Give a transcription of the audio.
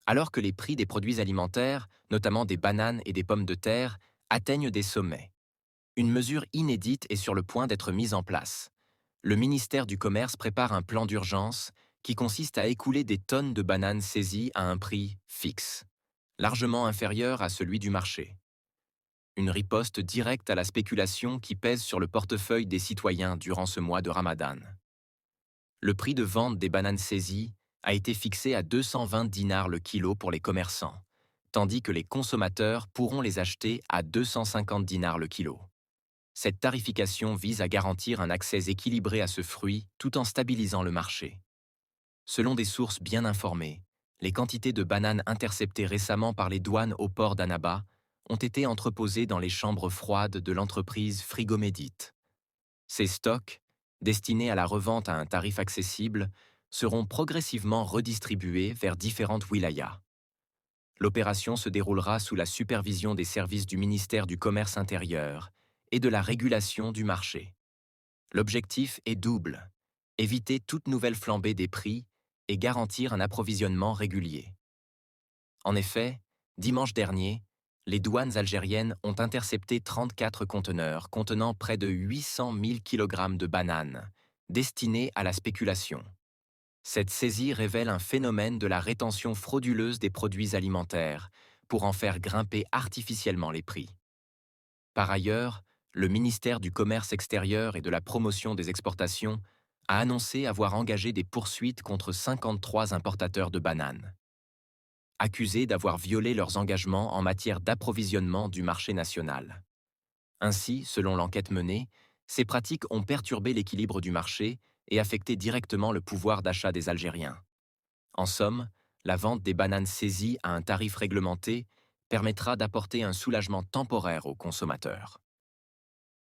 alors que les prix des produits alimentaires, notamment des bananes et des pommes de terre, atteignent des sommets. Une mesure inédite est sur le point d'être mise en place. Le ministère du Commerce prépare un plan d'urgence qui consiste à écouler des tonnes de bananes saisies à un prix fixe, largement inférieur à celui du marché. Une riposte directe à la spéculation qui pèse sur le portefeuille des citoyens durant ce mois de Ramadan. Le prix de vente des bananes saisies a été fixé à 220 dinars le kilo pour les commerçants, tandis que les consommateurs pourront les acheter à 250 dinars le kilo. Cette tarification vise à garantir un accès équilibré à ce fruit tout en stabilisant le marché. Selon des sources bien informées, les quantités de bananes interceptées récemment par les douanes au port d'Annaba ont été entreposées dans les chambres froides de l'entreprise Frigomédite. Ces stocks, destinés à la revente à un tarif accessible, seront progressivement redistribués vers différentes wilayas. L'opération se déroulera sous la supervision des services du ministère du Commerce intérieur et de la régulation du marché. L'objectif est double: éviter toute nouvelle flambée des prix et garantir un approvisionnement régulier. En effet, dimanche dernier, les douanes algériennes ont intercepté 34 conteneurs contenant près de 800 000 kg de bananes, destinés à la spéculation. Cette saisie révèle un phénomène de la rétention frauduleuse des produits alimentaires pour en faire grimper artificiellement les prix. Par ailleurs, le ministère du Commerce extérieur et de la promotion des exportations a annoncé avoir engagé des poursuites contre 53 importateurs de bananes, accusés d'avoir violé leurs engagements en matière d'approvisionnement du marché national. Ainsi, selon l'enquête menée, ces pratiques ont perturbé l'équilibre du marché et affecté directement le pouvoir d'achat des Algériens. En somme, la vente des bananes saisies à un tarif réglementé permettra d'apporter un soulagement temporaire aux consommateurs.